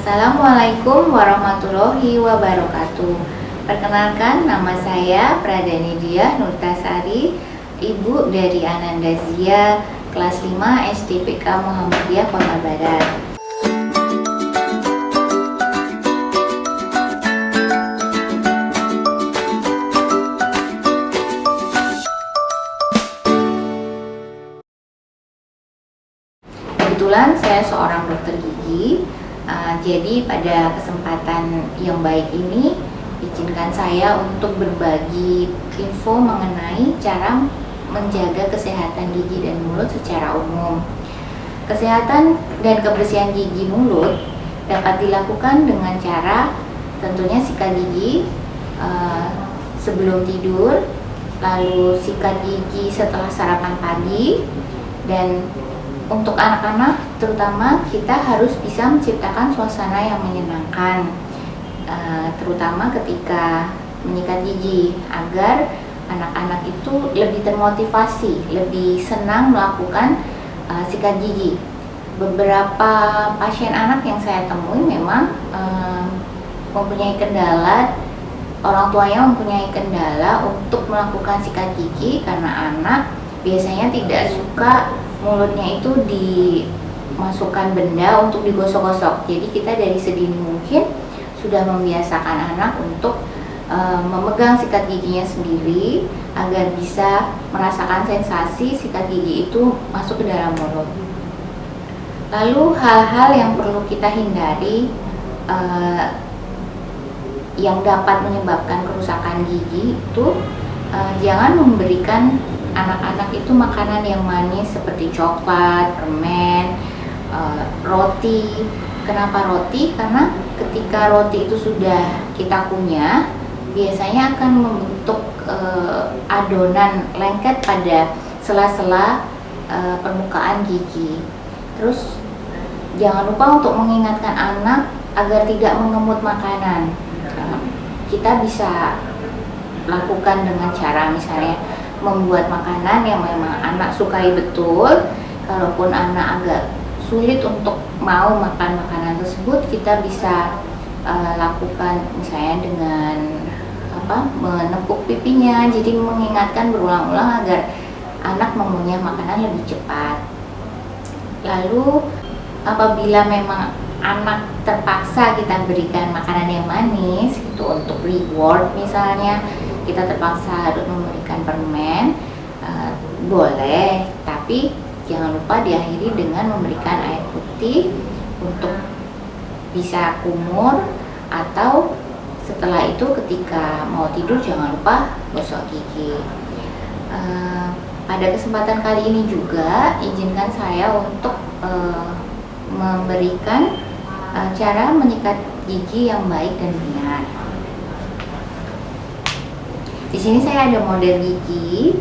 Assalamualaikum warahmatullahi wabarakatuh. Perkenalkan, nama saya Pradani Diah Nurtasari, ibu dari Ananda Zia, kelas 5 SDPK Muhammadiyah Kota Barat. Kebetulan saya seorang dokter gigi. Jadi pada kesempatan yang baik ini, izinkan saya untuk berbagi info mengenai cara menjaga kesehatan gigi dan mulut secara umum. Kesehatan dan kebersihan gigi mulut dapat dilakukan dengan cara tentunya sikat gigi sebelum tidur, lalu sikat gigi setelah sarapan pagi, dan untuk anak-anak terutama kita harus bisa menciptakan suasana yang menyenangkan, terutama ketika menyikat gigi, agar anak-anak itu lebih termotivasi, lebih senang melakukan sikat gigi. Beberapa pasien anak yang saya temui memang mempunyai kendala, orang tuanya mempunyai kendala untuk melakukan sikat gigi karena anak biasanya tidak suka mulutnya itu dimasukkan benda untuk digosok-gosok. Jadi kita dari sedini mungkin sudah membiasakan anak untuk memegang sikat giginya sendiri agar bisa merasakan sensasi sikat gigi itu masuk ke dalam mulut. Lalu hal-hal yang perlu kita hindari yang dapat menyebabkan kerusakan gigi itu, jangan memberikan anak-anak itu makanan yang manis seperti coklat, permen, roti. Kenapa roti? Karena ketika roti itu sudah kita kunyah, biasanya akan membentuk adonan lengket pada sela-sela permukaan gigi. Terus jangan lupa untuk mengingatkan anak agar tidak mengemut makanan. Kita bisa lakukan dengan cara misalnya membuat makanan yang memang anak sukai betul. Kalaupun anak agak sulit untuk mau makan makanan tersebut, kita bisa lakukan misalnya dengan menepuk pipinya, jadi mengingatkan berulang-ulang agar anak mengunyah makanan lebih cepat. Lalu apabila memang anak terpaksa kita berikan makanan yang manis gitu untuk reward, misalnya kita terpaksa harus memberikan permen, boleh, tapi jangan lupa diakhiri dengan memberikan air putih untuk bisa kumur, atau setelah itu ketika mau tidur jangan lupa gosok gigi. Pada kesempatan kali ini juga izinkan saya untuk memberikan cara menyikat gigi yang baik dan benar. Di sini saya ada model gigi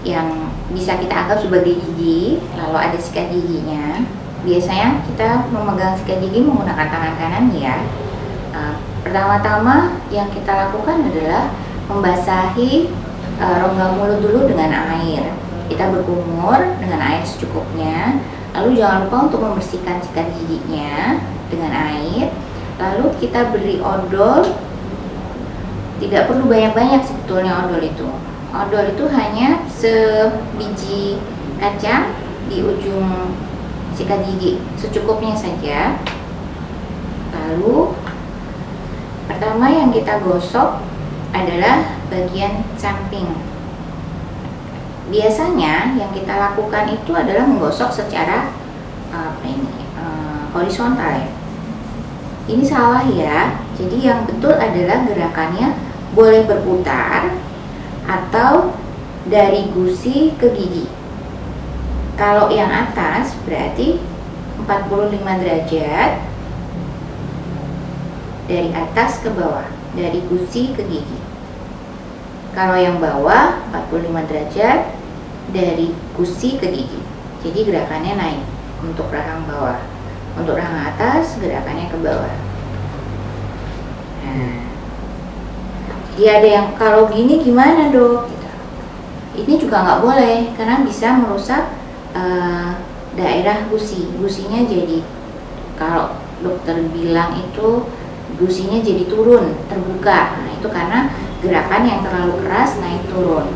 yang bisa kita anggap sebagai gigi, lalu ada sikat giginya. Biasanya kita memegang sikat gigi menggunakan tangan kanan ya. Pertama-tama yang kita lakukan adalah membasahi rongga mulut dulu dengan air. Kita berkumur dengan air secukupnya. Lalu jangan lupa untuk membersihkan sikat giginya dengan air. Lalu kita beri odol. Tidak perlu banyak-banyak sebetulnya odol itu. Odol itu hanya sebiji kacang di ujung sikat gigi, secukupnya saja. Lalu pertama yang kita gosok adalah bagian samping. Biasanya yang kita lakukan itu adalah menggosok secara horizontal. Ini salah ya. Jadi yang betul adalah gerakannya boleh berputar atau dari gusi ke gigi. Kalau yang atas berarti 45 derajat dari atas ke bawah, dari gusi ke gigi. Kalau yang bawah 45 derajat dari gusi ke gigi. Jadi gerakannya naik untuk rahang bawah. Untuk rahang atas gerakannya ke bawah. Jadi ada yang kalau gini gimana dok? Ini juga nggak boleh karena bisa merusak daerah gusi. Gusinya jadi kalau dokter bilang itu gusinya jadi turun, terbuka. Nah, itu karena gerakan yang terlalu keras naik turun.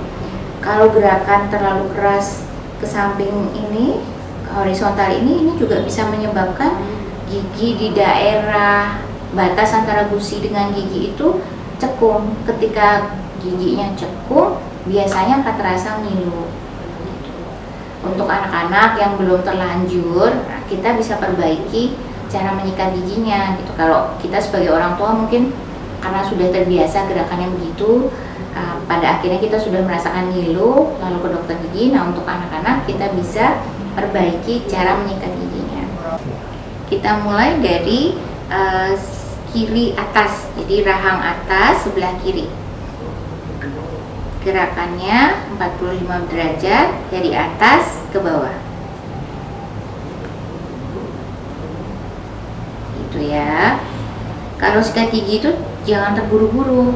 Kalau gerakan terlalu keras ke samping ini, ke horizontal ini juga bisa menyebabkan gigi di daerah batas antara gusi dengan gigi itu cekung. Ketika giginya cekung, biasanya akan terasa ngilu. Untuk anak-anak yang belum terlanjur, kita bisa perbaiki cara menyikat giginya gitu. Kalau kita sebagai orang tua mungkin karena sudah terbiasa gerakannya begitu, pada akhirnya kita sudah merasakan ngilu, lalu ke dokter gigi. Nah, untuk anak-anak kita bisa perbaiki cara menyikat giginya. Kita mulai dari kiri atas, jadi rahang atas sebelah kiri. Gerakannya 45 derajat dari atas ke bawah. Itu ya. Kalau sikat gigi itu jangan terburu-buru.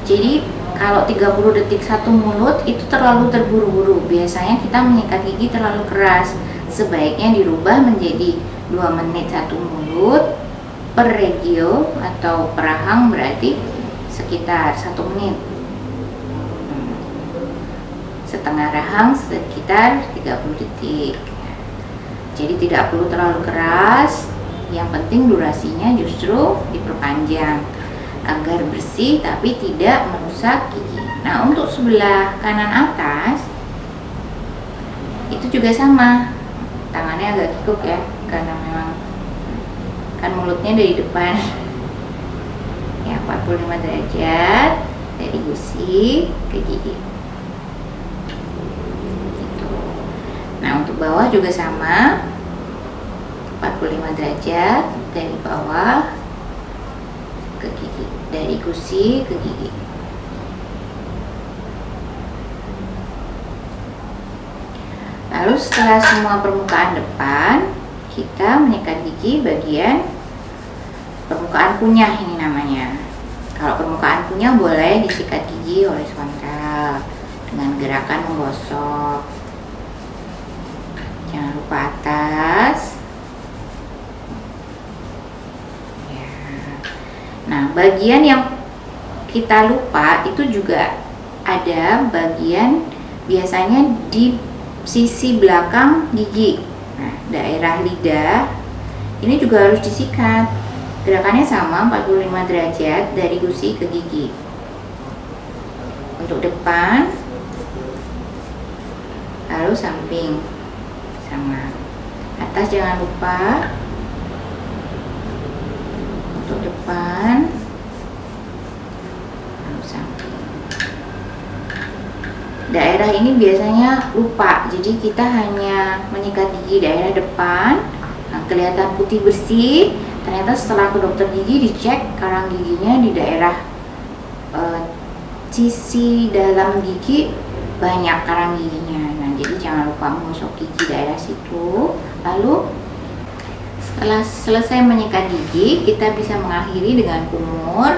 Jadi kalau 30 detik satu mulut itu terlalu terburu-buru. Biasanya kita menyikat gigi terlalu keras. Sebaiknya dirubah menjadi 2 menit satu mulut per regio atau per rahang, berarti sekitar 1 menit. Setengah rahang sekitar 30 detik. Jadi tidak perlu terlalu keras. Yang penting durasinya justru diperpanjang agar bersih tapi tidak merusak gigi. Nah, untuk sebelah kanan atas itu juga sama. Tangannya agak kikuk ya, karena memang kan mulutnya dari depan. Ya, 45 derajat dari gusi ke gigi. Nah, untuk bawah juga sama, 45 derajat dari bawah ke gigi, dari gusi ke gigi. Lalu setelah semua permukaan depan, kita menyikat gigi bagian permukaan kunyah, ini namanya. Kalau permukaan kunyah boleh disikat gigi horizontal dengan gerakan menggosok. Jangan lupa atas. Ya. Nah, bagian yang kita lupa itu juga ada bagian biasanya di sisi belakang gigi. Nah, daerah lidah ini juga harus disikat. Gerakannya sama, 45 derajat dari gusi ke gigi. Untuk depan, lalu samping. Sama atas jangan lupa. Untuk depan lalu samping. Daerah ini biasanya lupa, jadi kita hanya menyikat gigi daerah depan. Nah, kelihatan putih bersih. Ternyata setelah ke dokter gigi dicek karang giginya di daerah sisi dalam gigi banyak karang giginya. Nah, jadi jangan lupa menggosok gigi daerah situ. Lalu setelah selesai menyikat gigi, kita bisa mengakhiri dengan kumur.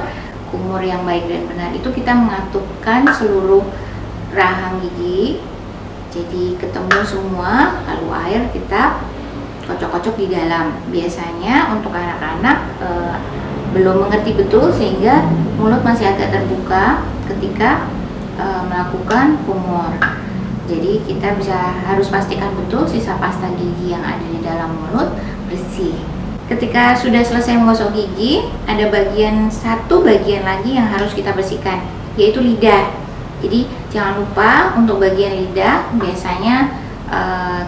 Kumur yang baik dan benar itu kita mengatupkan seluruh rahang gigi, jadi ketemu semua. Lalu air kita kocok-kocok di dalam. Biasanya untuk anak-anak belum mengerti betul sehingga mulut masih agak terbuka ketika melakukan kumur. Jadi kita harus pastikan betul sisa pasta gigi yang ada di dalam mulut bersih. Ketika sudah selesai menggosok gigi, ada satu bagian lagi yang harus kita bersihkan, yaitu lidah. Jadi jangan lupa untuk bagian lidah biasanya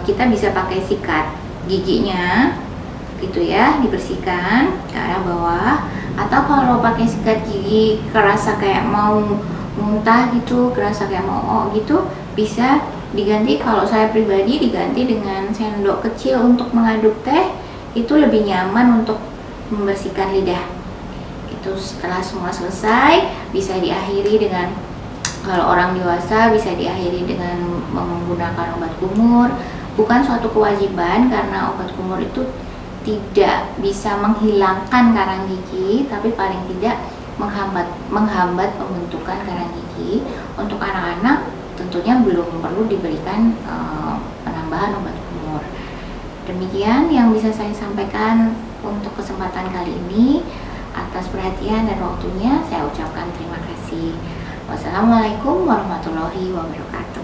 kita bisa pakai sikat giginya gitu ya, dibersihkan ke arah bawah. Atau kalau pakai sikat gigi kerasa kayak mau muntah gitu, kerasa kayak mau gitu, bisa diganti. Kalau saya pribadi diganti dengan sendok kecil untuk mengaduk teh, itu lebih nyaman untuk membersihkan lidah. Itu setelah semua selesai bisa diakhiri dengan, kalau orang dewasa bisa diakhiri dengan menggunakan obat kumur. Bukan suatu kewajiban karena obat kumur itu tidak bisa menghilangkan karang gigi, tapi paling tidak menghambat pembentukan karang gigi. Untuk anak-anak tentunya belum perlu diberikan penambahan obat kumur. Demikian yang bisa saya sampaikan Untuk kesempatan kali ini, atas perhatian dan waktunya saya ucapkan terima kasih. Wassalamualaikum warahmatullahi wabarakatuh.